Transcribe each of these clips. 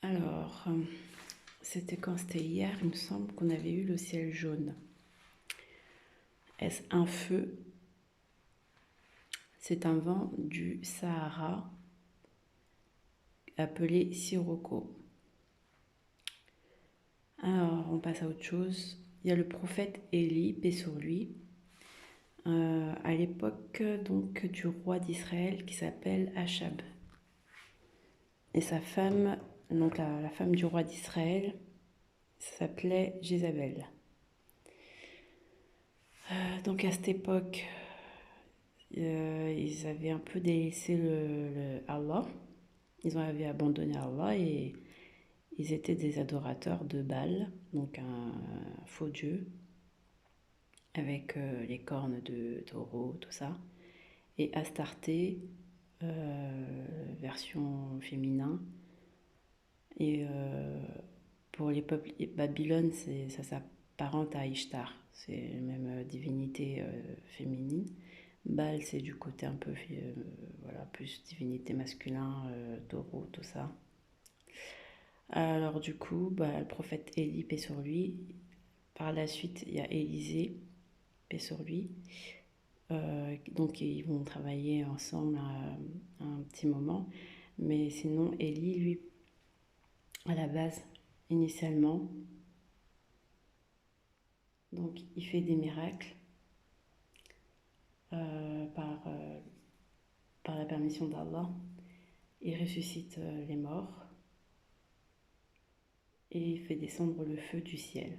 Alors, c'était quand? C'était hier, il me semble qu'on avait eu le ciel jaune. Est-ce un feu? C'est un vent du Sahara appelé sirocco. Alors, on passe à autre chose. Il y a le prophète Élie, paix sur lui, à l'époque donc du roi d'Israël qui s'appelle Achab. Et sa femme, donc la femme du roi d'Israël, s'appelait Jézabel. Donc à cette époque, ils avaient un peu délaissé Allah. Ils avaient abandonné Allah et ils étaient des adorateurs de Baal, donc un faux dieu, avec les cornes de taureau, tout ça. Et Astarté, version féminin. Et pour les peuples Babylone, ça s'apparente à Ishtar. C'est la même divinité féminine. Baal, c'est du côté un peu, voilà, plus divinité masculin, taureau, tout ça. Alors du coup, le prophète Élie, paix sur lui. Par la suite, il y a Élisée, paix sur lui. Donc ils vont travailler ensemble un petit moment. Mais sinon, Élie, lui, à la base, initialement, donc il fait des miracles euh, par, euh, par la permission d'Allah. Il ressuscite les morts et il fait descendre le feu du ciel.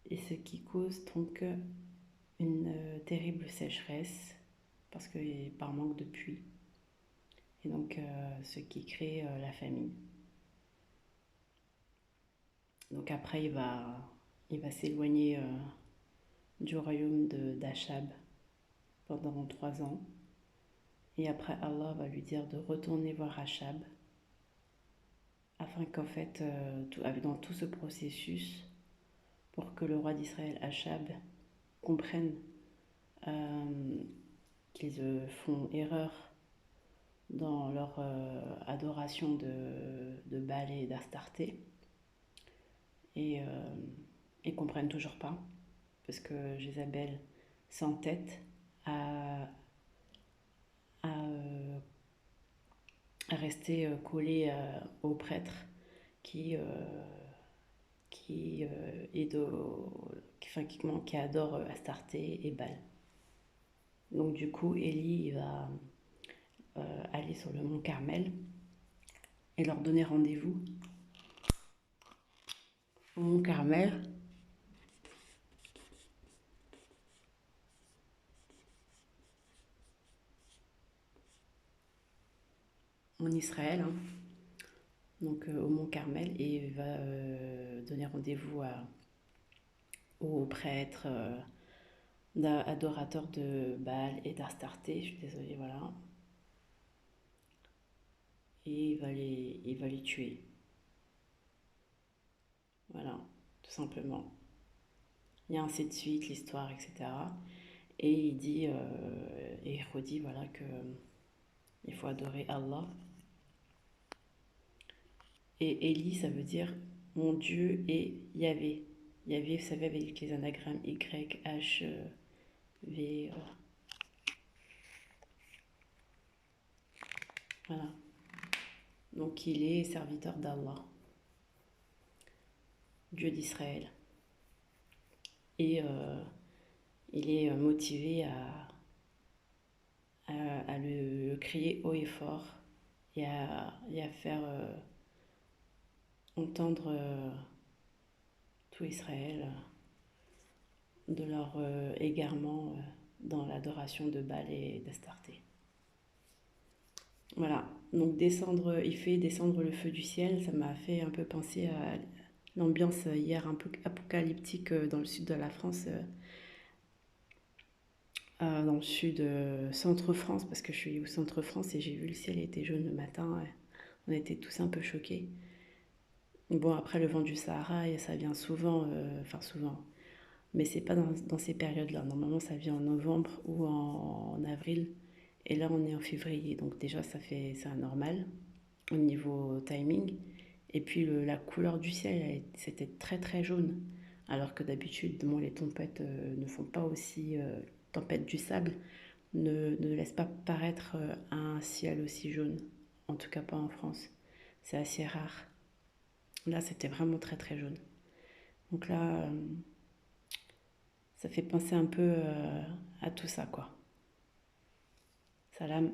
Et ce qui cause donc une terrible sécheresse parce que par manque de pluie. Et donc ce qui crée la famine. Donc après il va s'éloigner du royaume d'Achab pendant 3 ans. Et après Allah va lui dire de retourner voir Achab afin qu'en fait, dans tout ce processus, pour que le roi d'Israël, Achab, comprenne euh, qu'ils font erreur dans leur adoration de Baal et d'Astarté, et ils comprennent toujours pas, parce que Jézabel s'entête à à rester collée au prêtre qui, qui, qui adore Astarté et Baal. Donc du coup, Élie va aller sur le mont Carmel et leur donner rendez-vous au mont Carmel en Israël, hein. Donc au mont Carmel, et il va donner rendez-vous aux prêtres, adorateurs de Baal et d'Astarté, je suis désolée, voilà. Et il va les tuer. Voilà, tout simplement. Il y a ainsi de suite, l'histoire, etc. Et il dit, et il redit, voilà, que il faut adorer Allah. Et Eli, ça veut dire mon Dieu est Yahvé. Yahvé, vous savez, avec les anagrammes Y, H, V. Voilà. Donc il est serviteur d'Allah, Dieu d'Israël. Et il est motivé à le crier haut et fort et à faire entendre tout Israël de leur égarement dans l'adoration de Baal et d'Astarté. Voilà, donc il fait descendre le feu du ciel, ça m'a fait un peu penser à l'ambiance hier un peu apocalyptique dans le sud de la France, dans le sud centre-France, parce que je suis au centre-France et j'ai vu le ciel était jaune le matin, on était tous un peu choqués. Bon, après le vent du Sahara, et ça vient souvent, enfin souvent, mais c'est pas dans ces périodes-là. Normalement, ça vient en novembre ou en avril. Et là, on est en février. Donc déjà, c'est anormal. au niveau timing. Et puis la couleur du ciel, c'était très très jaune. Alors que d'habitude, bon, les tempêtes ne font pas aussi... tempête du sable ne laisse pas paraître un ciel aussi jaune. En tout cas pas en France. C'est assez rare. Là, c'était vraiment très très jaune. Donc là, ça fait penser un peu à tout ça, quoi. Salam.